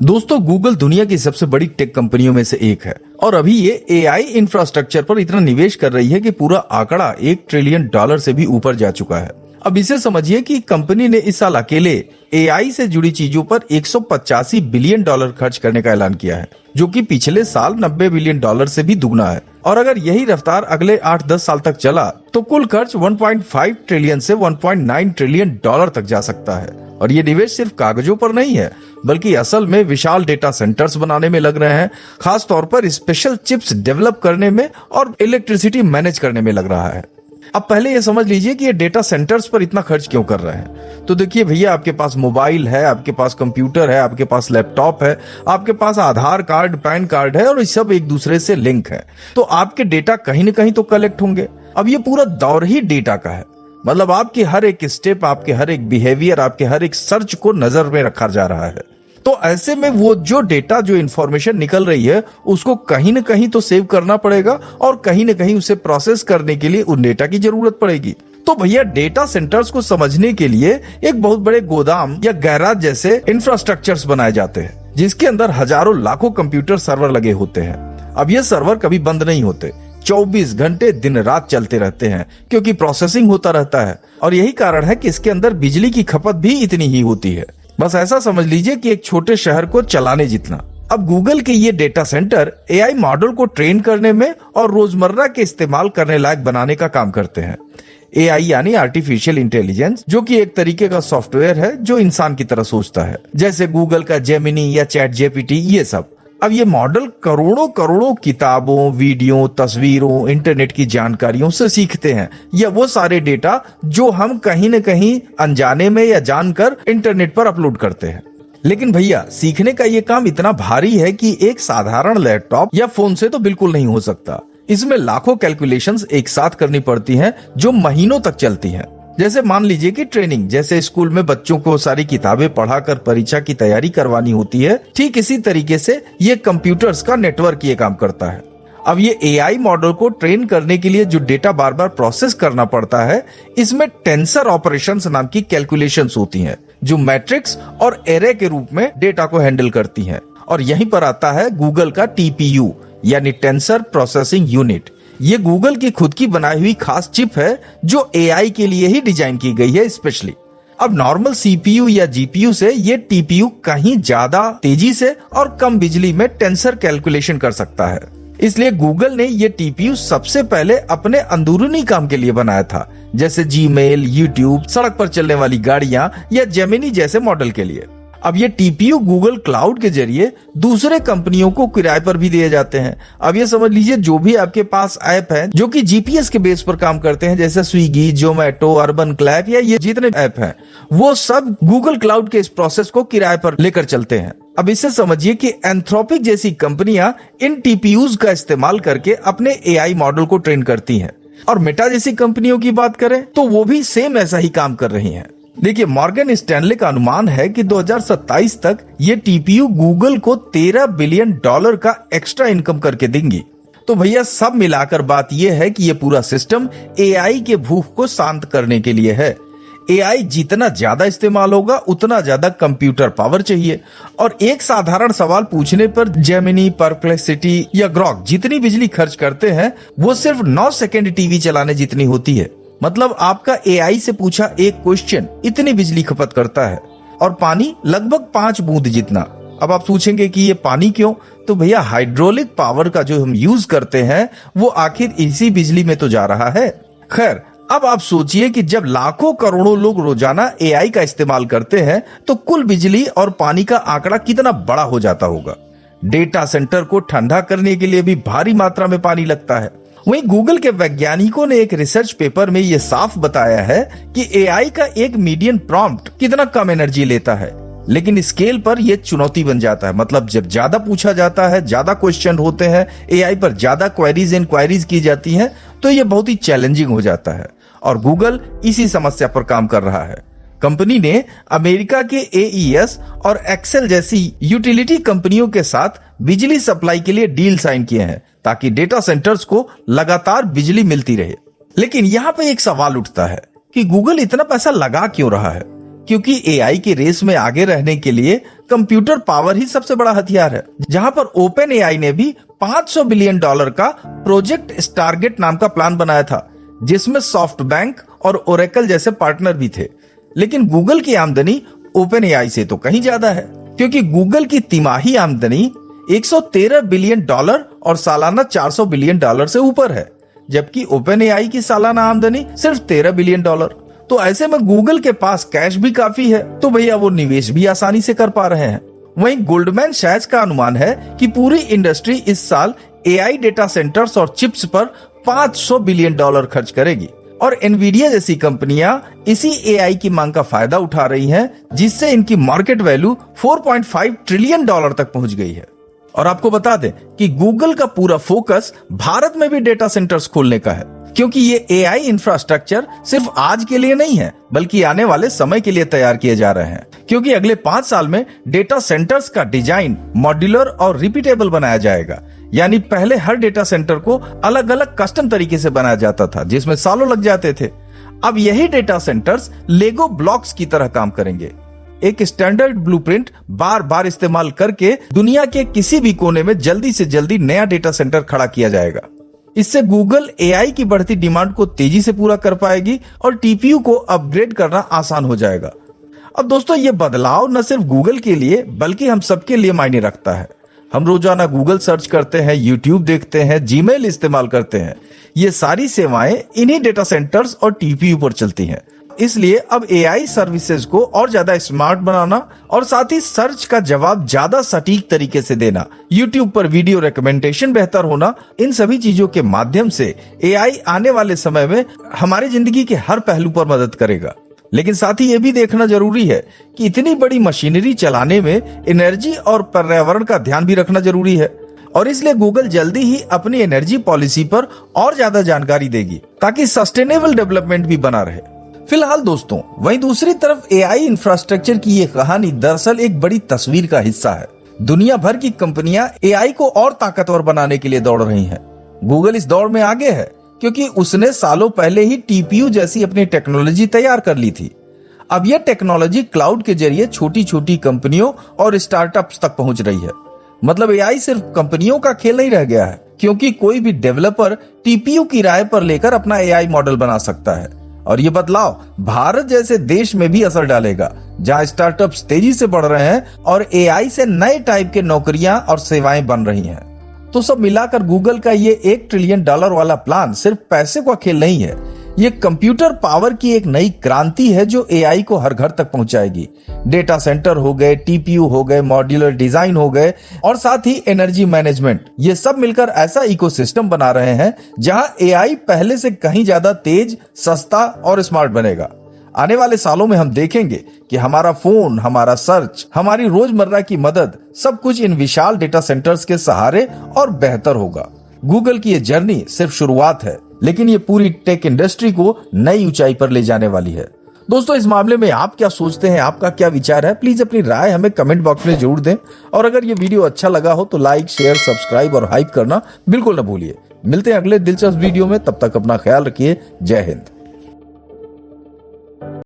दोस्तों, गूगल दुनिया की सबसे बड़ी टेक कंपनियों में से एक है और अभी ये एआई इंफ्रास्ट्रक्चर पर इतना निवेश कर रही है कि पूरा आंकड़ा $1 ट्रिलियन से भी ऊपर जा चुका है। अब इसे समझिए कि कंपनी ने इस साल अकेले एआई से जुड़ी चीजों पर $185 बिलियन खर्च करने का ऐलान किया है, जो कि पिछले साल $90 बिलियन से भी दुगना है। और अगर यही रफ्तार अगले 8-10 साल तक चला तो कुल खर्च 1.5 ट्रिलियन से 1.9 ट्रिलियन डॉलर तक जा सकता है। और ये निवेश सिर्फ कागजों पर नहीं है, बल्कि असल में विशाल डेटा सेंटर्स बनाने में लग रहे हैं, खास तौर पर स्पेशल चिप्स डेवलप करने में और इलेक्ट्रिसिटी मैनेज करने में लग रहा है। अब पहले ये समझ लीजिए कि ये डेटा सेंटर्स पर इतना खर्च क्यों कर रहे हैं। तो देखिए भैया, आपके पास मोबाइल है, आपके पास कंप्यूटर है, आपके पास लैपटॉप है, आपके पास आधार कार्ड, पैन कार्ड है और ये सब एक दूसरे से लिंक है, तो आपके डेटा कहीं न कहीं तो कलेक्ट होंगे। अब ये पूरा दौर ही डेटा का है, मतलब आपकी हर एक स्टेप, आपके हर एक बिहेवियर, आपके हर एक सर्च को नजर में रखा जा रहा है। तो ऐसे में वो जो डेटा, जो इंफॉर्मेशन निकल रही है, उसको कहीं न कहीं तो सेव करना पड़ेगा और कहीं न कहीं उसे प्रोसेस करने के लिए उन डेटा की जरूरत पड़ेगी। तो भैया, डेटा सेंटर्स को समझने के लिए एक बहुत बड़े गोदाम या गैराज जैसे इंफ्रास्ट्रक्चर्स बनाए जाते हैं, जिसके अंदर हजारों लाखों कंप्यूटर सर्वर लगे होते हैं। अब ये सर्वर कभी बंद नहीं होते, 24 घंटे दिन रात चलते रहते हैं, क्योंकि प्रोसेसिंग होता रहता है। और यही कारण है कि इसके अंदर बिजली की खपत भी इतनी ही होती है। बस ऐसा समझ लीजिए कि एक छोटे शहर को चलाने जितना। अब गूगल के ये डेटा सेंटर एआई मॉडल को ट्रेन करने में और रोजमर्रा के इस्तेमाल करने लायक बनाने का काम करते हैं। एआई यानी आर्टिफिशियल इंटेलिजेंस, जो कि एक तरीके का सॉफ्टवेयर है जो इंसान की तरह सोचता है, जैसे गूगल का जेमिनी या चैट जीपीटी, ये सब। अब ये मॉडल करोड़ों करोड़ों किताबों, वीडियो, तस्वीरों, इंटरनेट की जानकारियों से सीखते हैं, या वो सारे डेटा जो हम कहीं न कहीं अनजाने में या जानकर इंटरनेट पर अपलोड करते हैं। लेकिन भैया, सीखने का ये काम इतना भारी है कि एक साधारण लैपटॉप या फोन से तो बिल्कुल नहीं हो सकता। इसमें लाखों कैलकुलेशंस एक साथ करनी पड़ती हैं, जो महीनों तक चलती हैं। जैसे मान लीजिए कि ट्रेनिंग, जैसे स्कूल में बच्चों को सारी किताबें पढ़ाकर परीक्षा की तैयारी करवानी होती है, ठीक इसी तरीके से ये कंप्यूटर्स का नेटवर्क ये काम करता है। अब ये एआई मॉडल को ट्रेन करने के लिए जो डेटा बार बार प्रोसेस करना पड़ता है, इसमें टेंसर ऑपरेशंस नाम की कैलकुलेशंस होती हैं, जो मैट्रिक्स और एरे के रूप में डेटा को हैंडल करती हैं। और यहीं पर आता है गूगल का टीपीयू यानी टेंसर प्रोसेसिंग यूनिट। ये गूगल की खुद की बनाई हुई खास चिप है, जो एआई के लिए ही डिजाइन की गई है स्पेशली। अब नॉर्मल सीपीयू या जीपीयू से ये टीपीयू कहीं ज्यादा तेजी से और कम बिजली में टेंसर कैलकुलेशन कर सकता है। इसलिए गूगल ने ये टीपीयू सबसे पहले अपने अंदरूनी काम के लिए बनाया था, जैसे जीमेल, यूट्यूब, सड़क पर चलने वाली गाड़ियां या जेमिनी जैसे मॉडल के लिए। अब ये टीपीयू गूगल क्लाउड के जरिए दूसरे कंपनियों को किराए पर भी दिए जाते हैं। अब ये समझ लीजिए, जो भी आपके पास ऐप है जो कि जीपीएस के बेस पर काम करते हैं, जैसे स्विगी, जोमेटो, अर्बन क्लैप या ये जितने ऐप हैं, वो सब गूगल क्लाउड के इस प्रोसेस को किराए पर लेकर चलते हैं। अब इससे समझिए कि एंथ्रोपिक जैसी कंपनियां इन टीपीयूज का इस्तेमाल करके अपने एआई मॉडल को ट्रेन करती हैं। और मेटा जैसी कंपनियों की बात करें तो वो भी सेम ऐसा ही काम कर रही हैं। देखिए, मॉर्गन स्टैनले का अनुमान है कि 2027 तक ये टीपीयू गूगल को $13 बिलियन का एक्स्ट्रा इनकम करके देंगी। तो भैया, सब मिलाकर बात यह है कि ये पूरा सिस्टम एआई के भूख को शांत करने के लिए है। एआई जितना ज्यादा इस्तेमाल होगा, उतना ज्यादा कंप्यूटर पावर चाहिए। और एक साधारण सवाल पूछने पर जेमिनी, परप्लेक्सिटी या ग्रॉक जितनी बिजली खर्च करते हैं, वो सिर्फ 9 सेकंड टीवी चलाने जितनी होती है। मतलब आपका एआई से पूछा एक क्वेश्चन इतनी बिजली खपत करता है। और पानी लगभग 5 बूंद जितना। अब आप पूछेंगे कि ये पानी क्यों? तो भैया, हाइड्रोलिक पावर का जो हम यूज करते हैं, वो आखिर इसी बिजली में तो जा रहा है। खैर, अब आप सोचिए कि जब लाखों करोड़ों लोग रोजाना एआई का इस्तेमाल करते हैं, तो कुल बिजली और पानी का आंकड़ा कितना बड़ा हो जाता होगा। डेटा सेंटर को ठंडा करने के लिए भी भारी मात्रा में पानी लगता है। वहीं गूगल के वैज्ञानिकों ने एक रिसर्च पेपर में यह साफ बताया है कि एआई का एक मीडियन प्रॉम्प्ट कितना कम एनर्जी लेता है। लेकिन स्केल पर यह चुनौती बन जाता है, मतलब जब ज्यादा पूछा जाता है, ज्यादा क्वेश्चन होते हैं, एआई पर ज्यादा क्वेरीज इंक्वायरीज की जाती हैं, तो यह बहुत ही चैलेंजिंग हो जाता है। और गूगल इसी समस्या पर काम कर रहा है। कंपनी ने अमेरिका के एईएस और एक्सेल जैसी यूटिलिटी कंपनियों के साथ बिजली सप्लाई के लिए डील साइन किए हैं, ताकि डेटा सेंटर्स को लगातार बिजली मिलती रहे। लेकिन यहाँ पे एक सवाल उठता है कि गूगल इतना पैसा लगा क्यों रहा है? क्योंकि एआई की रेस में आगे रहने के लिए कंप्यूटर पावर ही सबसे बड़ा हथियार है। जहां पर ओपन एआई ने भी $500 बिलियन का प्रोजेक्ट स्टारगेट नाम का प्लान बनाया था, जिसमें सॉफ्टबैंक और ओरेकल जैसे पार्टनर भी थे। लेकिन गूगल की आमदनी ओपन एआई से तो कहीं ज्यादा है, क्योंकि गूगल की तिमाही आमदनी $113 बिलियन और सालाना $400 बिलियन से ऊपर है, जबकि ओपन एआई की सालाना आमदनी सिर्फ $13 बिलियन। तो ऐसे में गूगल के पास कैश भी काफी है, तो भैया वो निवेश भी आसानी से कर पा रहे हैं। वहीं गोल्डमैन सैच्स का अनुमान है कि पूरी इंडस्ट्री इस साल एआई डेटा सेंटर्स और चिप्स पर $500 बिलियन खर्च करेगी, और एनवीडिया जैसी कंपनियां इसी एआई की मांग का फायदा उठा रही हैं, जिससे इनकी मार्केट वैल्यू $4.5 ट्रिलियन तक पहुंच गई है। और आपको बता दें कि गूगल का पूरा फोकस भारत में भी डेटा सेंटर्स खोलने का है, क्योंकि ये एआई इंफ्रास्ट्रक्चर सिर्फ आज के लिए नहीं है, बल्कि आने वाले समय के लिए तैयार किए जा रहे हैं। क्योंकि अगले 5 साल में डेटा सेंटर्स का डिजाइन मॉड्यूलर और रिपीटेबल बनाया जाएगा। यानी पहले हर डेटा सेंटर को अलग अलग कस्टम तरीके से बनाया जाता था, जिसमें सालों लग जाते थे। अब यही डेटा सेंटर्स लेगो ब्लॉक्स की तरह काम करेंगे। एक स्टैंडर्ड ब्लूप्रिंट बार बार इस्तेमाल करके दुनिया के किसी भी कोने में जल्दी से जल्दी नया डेटा सेंटर खड़ा किया जाएगा। इससे गूगल एआई की बढ़ती डिमांड को तेजी से पूरा कर पाएगी और टीपीयू को अपग्रेड करना आसान हो जाएगा। अब दोस्तों, ये बदलाव न सिर्फ गूगल के लिए बल्कि हम सबके लिए मायने रखता है। हम रोजाना गूगल सर्च करते हैं, यूट्यूब देखते हैं, जीमेल इस्तेमाल करते हैं। ये सारी सेवाएं इन्हीं डेटा सेंटर्स और टीपीयू पर चलती हैं। इसलिए अब एआई सर्विसेज को और ज्यादा स्मार्ट बनाना और साथ ही सर्च का जवाब ज्यादा सटीक तरीके से देना, यूट्यूब पर वीडियो रिकमेंडेशन बेहतर होना, इन सभी चीजों के माध्यम से एआई आने वाले समय में हमारी जिंदगी के हर पहलू पर मदद करेगा। लेकिन साथ ही ये भी देखना जरूरी है कि इतनी बड़ी मशीनरी चलाने में एनर्जी और पर्यावरण का ध्यान भी रखना जरूरी है, और इसलिए गूगल जल्दी ही अपनी एनर्जी पॉलिसी पर और ज्यादा जानकारी देगी, ताकि सस्टेनेबल डेवलपमेंट भी बना रहे। फिलहाल दोस्तों, वहीं दूसरी तरफ एआई इंफ्रास्ट्रक्चर की ये कहानी दरअसल एक बड़ी तस्वीर का हिस्सा है। दुनिया भर की कंपनियां एआई को और ताकतवर बनाने के लिए दौड़ रही हैं। गूगल इस दौड़ में आगे है, क्योंकि उसने सालों पहले ही टीपीयू जैसी अपनी टेक्नोलॉजी तैयार कर ली थी। अब यह टेक्नोलॉजी क्लाउड के जरिए छोटी छोटी कंपनियों और स्टार्टअप्स तक पहुंच रही है। मतलब एआई सिर्फ कंपनियों का खेल नहीं रह गया है, क्योंकि कोई भी डेवलपर टीपीयू की राय पर लेकर अपना एआई मॉडल बना सकता है। और ये बदलाव भारत जैसे देश में भी असर डालेगा, जहां स्टार्टअप्स तेजी से बढ़ रहे हैं और एआई से नए टाइप के नौकरियां और सेवाएं बन रही हैं। तो सब मिलाकर गूगल का ये $1 ट्रिलियन वाला प्लान सिर्फ पैसे का खेल नहीं है, ये कंप्यूटर पावर की एक नई क्रांति है जो एआई को हर घर तक पहुंचाएगी। डेटा सेंटर हो गए, टीपीयू हो गए, मॉड्यूलर डिजाइन हो गए, और साथ ही एनर्जी मैनेजमेंट, ये सब मिलकर ऐसा इकोसिस्टम बना रहे हैं जहां एआई पहले से कहीं ज्यादा तेज, सस्ता और स्मार्ट बनेगा। आने वाले सालों में हम देखेंगे कि हमारा फोन, हमारा सर्च, हमारी रोजमर्रा की मदद, सब कुछ इन विशाल डेटा सेंटर्स के सहारे और बेहतर होगा। गूगल की ये जर्नी सिर्फ शुरुआत है, लेकिन ये पूरी टेक इंडस्ट्री को नई ऊंचाई पर ले जाने वाली है। दोस्तों, इस मामले में आप क्या सोचते हैं, आपका क्या विचार है? प्लीज अपनी राय हमें कमेंट बॉक्स में जरूर दें, और अगर ये वीडियो अच्छा लगा हो तो लाइक, शेयर, सब्सक्राइब और हाइप करना बिल्कुल न भूलिए। मिलते हैं अगले दिलचस्प वीडियो में, तब तक अपना ख्याल रखिए। जय हिंद।